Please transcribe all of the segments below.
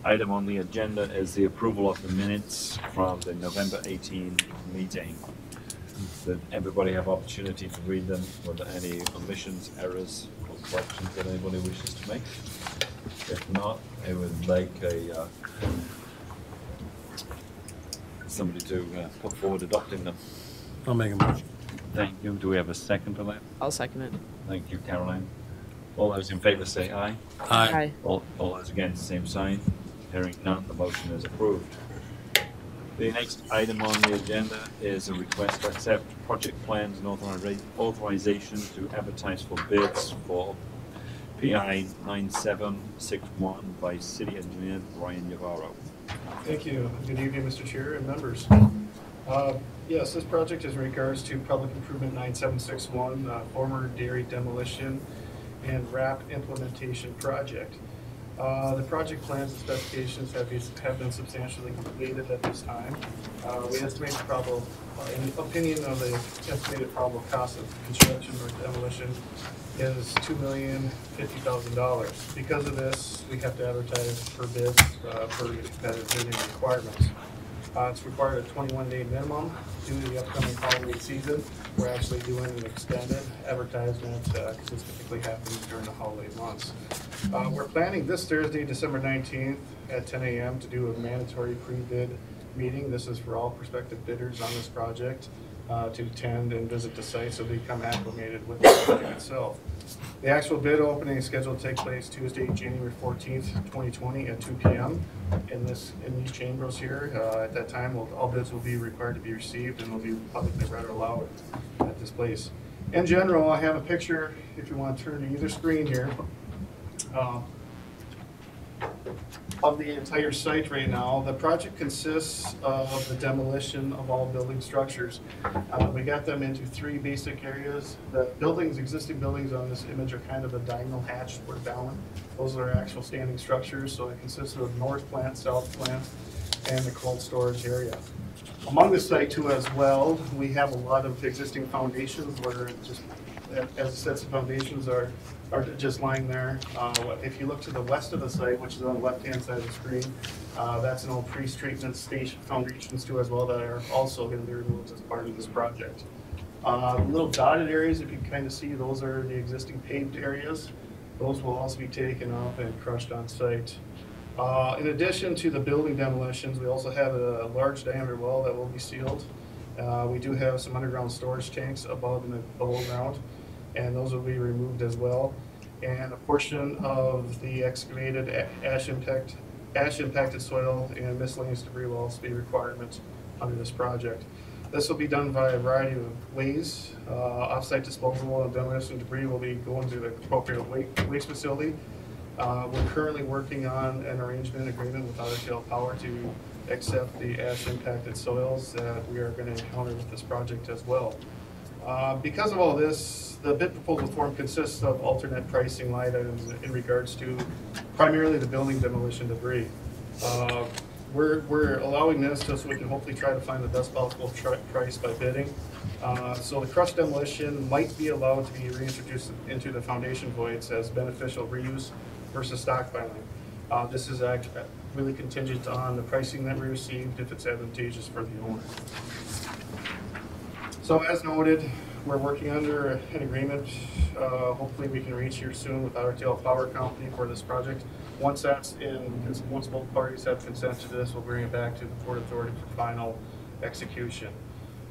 item on the agenda is the approval of the minutes from the November 18 meeting. Did everybody have opportunity to read them? Were there any omissions, errors, or corrections that anybody wishes to make? If not, I would like somebody to put forward adopting them. I'll make a motion. Thank you. Do we have a second for that? I'll second it. Thank you, Caroline. All those in favour say aye. Aye. All those against, same sign. Hearing none, the motion is approved. The next item on the agenda is a request to accept project plans and authorization to advertise for bids for PI 9761 by City Engineer Brian Navarro. Thank you. Good evening, Mr. Chair and members. Yes, this project is in regards to Public Improvement 9761, former dairy demolition and RAP implementation project. The project plans and specifications have been substantially completed at this time. We estimate the probable, in opinion of the estimated probable cost of construction or demolition is $2,050,000. Because of this, we have to advertise for bids for competitive bidding requirements. It's required a 21-day minimum due to the upcoming holiday season. We're actually doing an extended advertisement because this typically happens during the holiday months. We're planning this Thursday, December 19th at 10 a.m. to do a mandatory pre-bid meeting. This is for all prospective bidders on this project to attend and visit the site so they become acclimated with the project itself. The actual bid opening is scheduled to take place Tuesday, January 14th, 2020 at 2 p.m. in these chambers here. At that time, all bids will be required to be received and will be publicly read or aloud at this place. In general, I have a picture, if you want to turn to either screen here, of the entire site right now. The project consists of the demolition of all building structures. We got them into three basic areas. The buildings, existing buildings on this image are kind of a diagonal hatch or down. Those are actual standing structures, so it consists of north plant, south plant, and the cold storage area. Among the site too as well, we have a lot of existing foundations where it just, as sets of foundations are just lying there. If you look to the west of the site, which is on the left-hand side of the screen, that's an old pre-treatment station foundations too as well that are also going to be removed as part of this project. Little dotted areas, if you can kind of see, those are the existing paved areas. Those will also be taken off and crushed on site. In addition to the building demolitions, we also have a large diameter well that will be sealed. We do have some underground storage tanks above and below ground, and those will be removed as well. And a portion of the excavated ash impacted soil and miscellaneous debris will also be requirements under this project. This will be done by a variety of ways. Off-site disposal of demolition debris will be going to the appropriate waste facility. We're currently working on an arrangement agreement with Otter Tail Power to accept the ash impacted soils that we are going to encounter with this project as well. Because of all this, the bid proposal form consists of alternate pricing line items in regards to primarily the building demolition debris. We're allowing this just so we can hopefully try to find the best possible price by bidding. So the crushed demolition might be allowed to be reintroduced into the foundation voids as beneficial reuse versus stockpiling. This is really contingent on the pricing that we received if it's advantageous for the owner. So as noted, we're working under an agreement. Hopefully we can reach here soon with Otter Tail Power Company for this project. Once that's in, once both parties have consent to this, we'll bring it back to the Port Authority for final execution.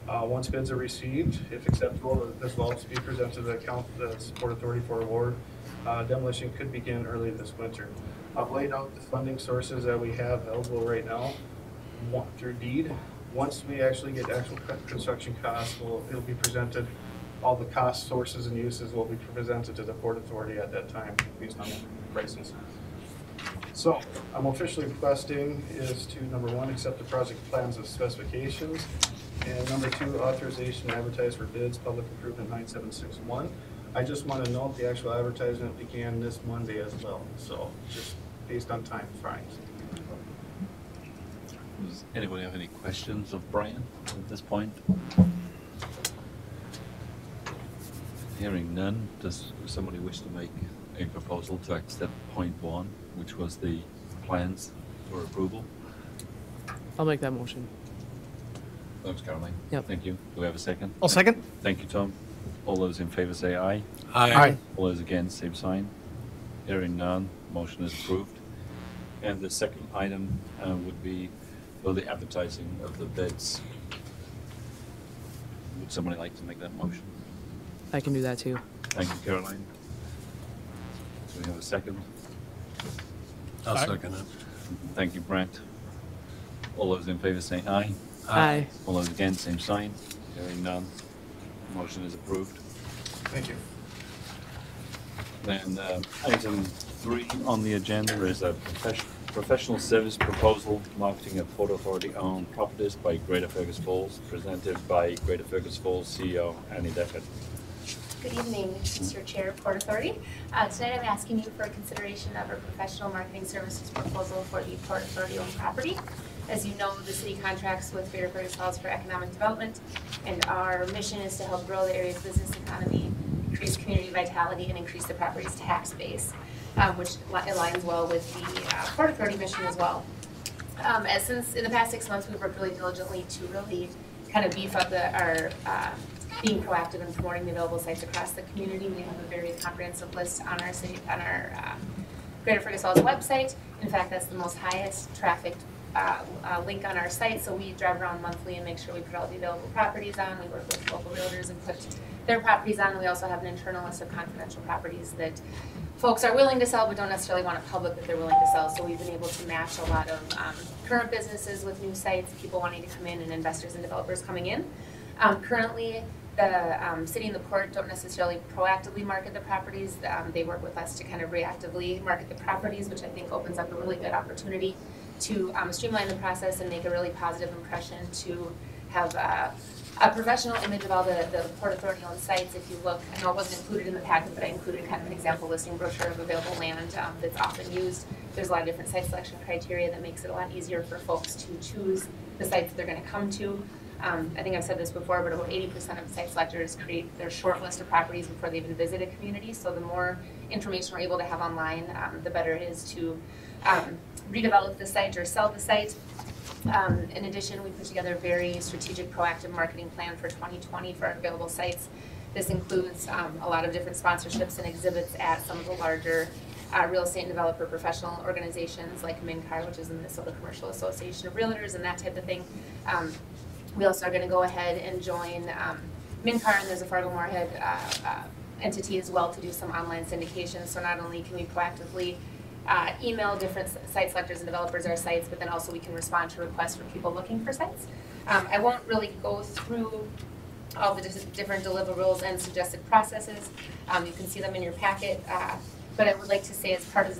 Once bids are received, if acceptable, this will also be presented to the Port Authority for award. Demolition could begin early this winter. I've laid out the funding sources that we have eligible right now through deed. Once we actually get actual construction costs, it'll be presented. All the cost sources and uses will be presented to the Port Authority at that time based on the prices. So I'm officially requesting is to, number one, accept the project plans and specifications, and number two, authorization to advertise for bids, Public Improvement 9761. I just want to note the actual advertisement began this Monday as well, so just based on time frames. Does anybody have any questions of Brian at this point? Hearing none, does somebody wish to make a proposal to accept point one, which was the plans for approval? I'll make that motion. Thanks, Caroline. Yep. Thank you. Do we have a second? I'll second. Thank you, Tom. All those in favor say aye. Aye. All those against, same sign. Hearing none, motion is approved. And the second item would be for the advertising of the bids. Would somebody like to make that motion? I can do that too. Thank you, Caroline. Do we have a second? I'll second it. Thank you, Brent. All those in favor say aye. Aye. All those against, same sign. Hearing none, motion is approved. Thank you. Then item 3 on the agenda is a professional service proposal marketing of Port Authority owned properties by Greater Fergus Falls, presented by Greater Fergus Falls CEO Annie Deckard. Good evening, Mr. Chair, Port Authority. Tonight I'm asking you for consideration of a professional marketing services proposal for the Port Authority owned property. As you know, the city contracts with Greater Fergus Falls for economic development, and our mission is to help grow the area's business economy, increase community vitality, and increase the property's tax base, which aligns well with the Port Authority mission as well. Since in the past 6 months, we've worked really diligently to really kind of beef up our being proactive in promoting the available sites across the community. We have a very comprehensive list on our city, on our Greater Fergus Falls website. In fact, that's the most highest trafficked link on our site. So we drive around monthly and make sure we put all the available properties on. We work with local realtors and put their properties on. And we also have an internal list of confidential properties that folks are willing to sell but don't necessarily want it public that they're willing to sell. So we've been able to match a lot of current businesses with new sites, people wanting to come in, and investors and developers coming in. Currently, the city and the port don't necessarily proactively market the properties. They work with us to kind of reactively market the properties, which I think opens up a really good opportunity to streamline the process and make a really positive impression, to have a professional image of all the Port Authority owned sites. If you look, I know it wasn't included in the packet, but I included kind of an example listing brochure of available land that's often used. There's a lot of different site selection criteria that makes it a lot easier for folks to choose the sites that they're going to come to. I think I've said this before, but about 80% of site selectors create their short list of properties before they even visit a community. So the more information we're able to have online, the better it is to redevelop the site or sell the site. In addition, we put together a very strategic, proactive marketing plan for 2020 for our available sites. This includes a lot of different sponsorships and exhibits at some of the larger real estate and developer professional organizations like MNCAR, which is the Minnesota Commercial Association of Realtors, and that type of thing. We also are going to go ahead and join MNCAR, and there's a Fargo-Moorhead entity as well to do some online syndication. So not only can we proactively email different site selectors and developers our sites, but then also we can respond to requests from people looking for sites. I won't really go through all the different deliverables and suggested processes. You can see them in your packet. But I would like to say, as part of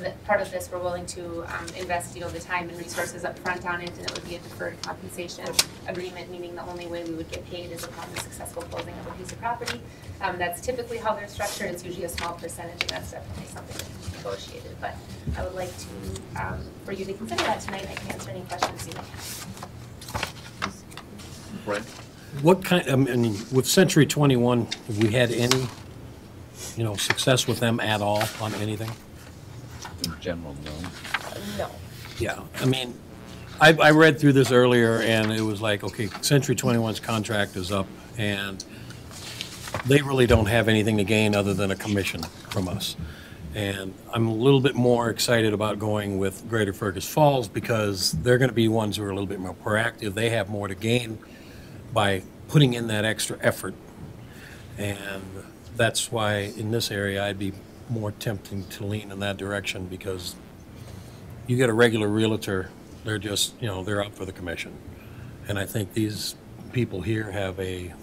this, we're willing to invest, the time and resources up front on it, and it would be a deferred compensation agreement, meaning the only way we would get paid is upon the successful closing of a piece of property. That's typically how they're structured. It's usually a small percentage, and that's definitely something that can be negotiated. But I would like to, for you to consider that tonight. I can answer any questions you may have. Brent? What kind, I mean, with Century 21, have we had any, success with them at all on anything? In general, no. No. Yeah, I mean, I read through this earlier, and it was like, okay, Century 21's contract is up, and they really don't have anything to gain other than a commission from us. And I'm a little bit more excited about going with Greater Fergus Falls because they're going to be ones who are a little bit more proactive. They have more to gain by putting in that extra effort. And that's why in this area I'd be more tempting to lean in that direction, because you get a regular realtor, they're just, they're up for the commission. And I think these people here have a,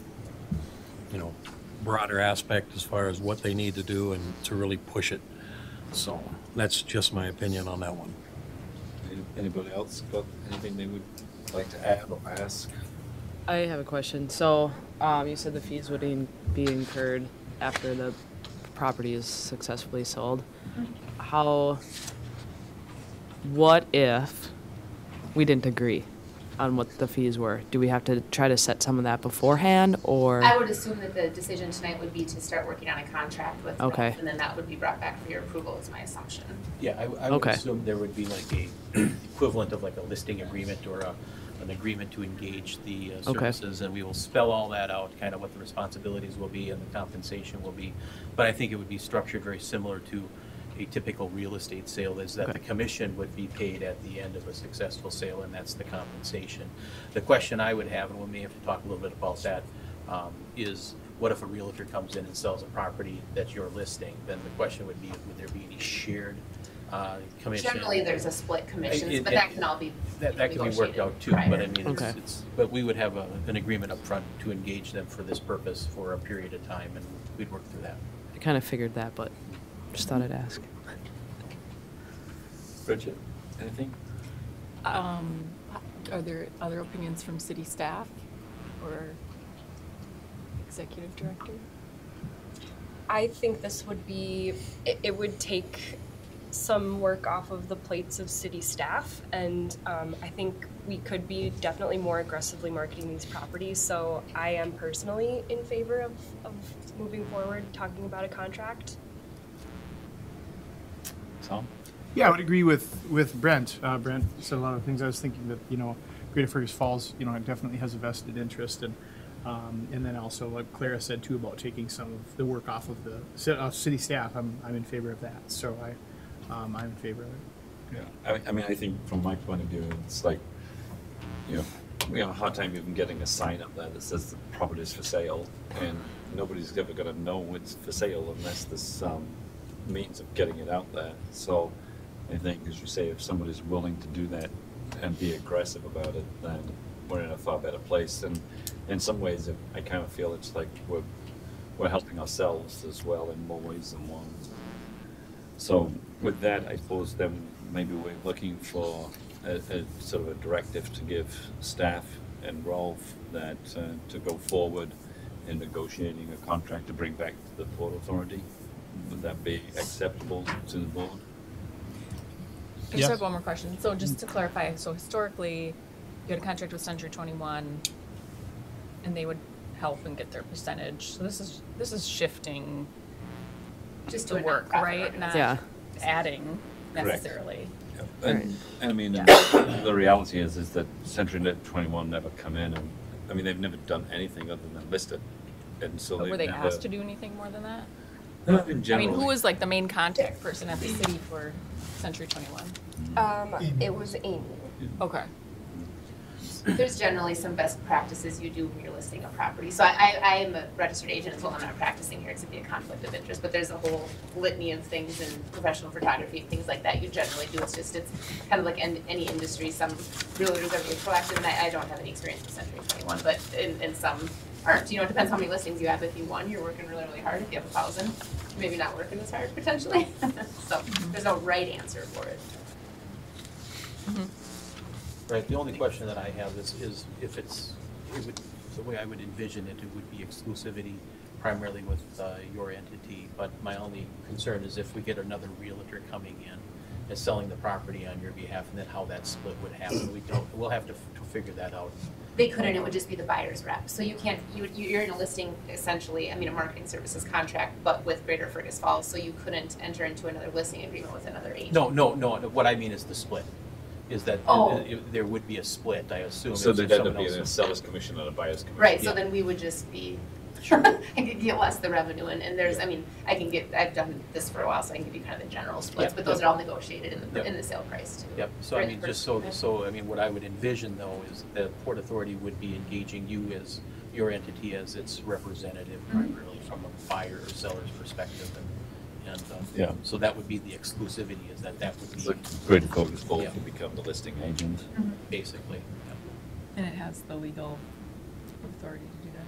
broader aspect as far as what they need to do and to really push it. So that's just my opinion on that one. Anybody else got anything they would like to add or ask? I have a question. So you said the fees would be incurred after the property is successfully sold. What if we didn't agree? on what the fees were? Do we have to try to set some of that beforehand, or? I would assume that the decision tonight would be to start working on a contract with Okay. Ralph, and then that would be brought back for your approval, is my assumption. Yeah, I would Okay. assume there would be like a equivalent of like a listing agreement or an agreement to engage the services, and we will spell all that out, kind of what the responsibilities will be and the compensation will be. But I think it would be structured very similar to a typical real estate sale, is that the Okay. commission would be paid at the end of a successful sale, and that's the compensation. The question I would have, and we may have to talk a little bit about that, is what if a realtor comes in and sells a property that you're listing? Then the question would be, would there be any shared commission? Generally, there's a split commissions, It- but it- that can all be That can be worked negotiated out too, but I prior. mean, Okay. but we would have an agreement up front to engage them for this purpose for a period of time, and we'd work through that. I kind of figured that, but just thought I'd ask. Bridget, anything? Are there other opinions from city staff or executive director? I think this would be, it would take some work off of the plates of city staff, and I think we could be definitely more aggressively marketing these properties. So I am personally in favor of moving forward, talking about a contract. Tom? Yeah, I would agree with Brent. Brent said a lot of things. I was thinking that, Greater Fergus Falls, it definitely has a vested interest, and then also, like Clara said too, about taking some of the work off of the city staff. I'm in favor of that. So I'm in favor of it. Yeah, I mean, I think from my point of view, it's like, we have a hard time even getting a sign up there that says the property is for sale, and nobody's ever going to know it's for sale unless there's some means of getting it out there. So I think, as you say, if somebody's willing to do that and be aggressive about it, then we're in a far better place. And in some ways, I kind of feel it's like we're helping ourselves as well in more ways than one. So with that, I suppose then maybe we're looking for a sort of a directive to give staff and Rolf that to go forward in negotiating a contract to bring back to the Port Authority. Would that be acceptable to the board? I just have one more question. So just to clarify, so historically, you had a contract with Century 21, and they would help and get their percentage. So this is shifting Just the to a work, nonprofit right? organization. Not Yeah. adding Correct. necessarily. Yeah. And I mean, Yeah. the reality is that Century 21 never come in, and I mean, they've never done anything other than list it. And so But were they've they never, asked to do anything more than that? in I general, mean, who was like the main contact person at the city for Century 21? It was Amy. Okay. There's generally some best practices you do when you're listing a property. So I am a registered agent as well. I'm not practicing here because it'd be a conflict of interest, but there's a whole litany of things in professional photography, things like that you generally do. It's kind of like any industry. Some realtors are really proactive, and I don't have any experience with Century 21, but in some aren't. It depends how many listings you have. If you won, you're working really, really hard. If you have 1,000, maybe not working as hard potentially. So there's no right answer for it. Right, the only question that I have is if the way I would envision it, it would be exclusivity primarily with your entity, but my only concern is if we get another realtor coming in and selling the property on your behalf, and then how that split would happen. We'll have to figure that out. They couldn't, it would just be the buyer's rep. So you can't, you're in a listing essentially, a marketing services contract, but with Greater Fergus Falls, so you couldn't enter into another listing agreement with another agent. No, what I mean is the split, is that Oh. there would be a split, I assume. so if there'd end up someone being a else- seller's commission and a buyer's commission. Right, so Yeah. then we would just be, I could get less the revenue, and there's, I've done this for a while, so I can give you kind of the general splits, Yep, but those yep. are all negotiated in Yep. the sale price too. Yep, so For I the mean, first just so, permit. what I would envision though is the Port Authority would be engaging you as, your entity as its representative primarily from a buyer or seller's perspective, and Yeah. so that would be the exclusivity, is that would be So Greater Fergus Falls Yeah. would become the listing agent. basically. yeah. And it has the legal authority to do that.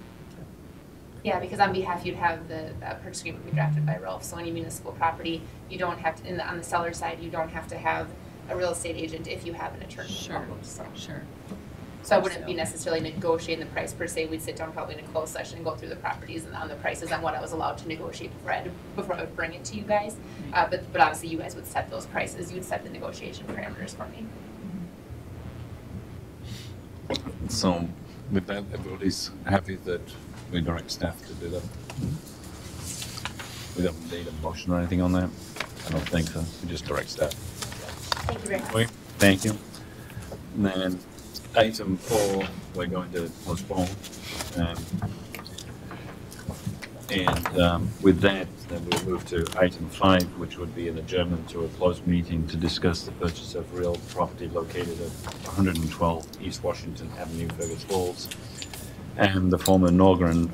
Yeah, because on behalf, you'd have the purchase agreement be drafted by Ralph, so any municipal property, you don't have to, on the seller side, you don't have to have a real estate agent if you have an attorney. Sure. So. Sure. So I wouldn't be necessarily negotiating the price per se. We'd sit down probably in a closed session and go through the properties and on the prices on what I was allowed to negotiate before I would bring it to you guys. But obviously you guys would set those prices. You would set the negotiation parameters for me. So with that, everybody's happy that we direct staff to do that. We don't need a motion or anything on that? I don't think so. We just direct staff. Thank you very much. Okay, thank you. And then item 4, we're going to postpone. With that, then we'll move to item 5, which would be an adjournment to a closed meeting to discuss the purchase of real property located at 112 East Washington Avenue, Fergus Falls, and the former Norgren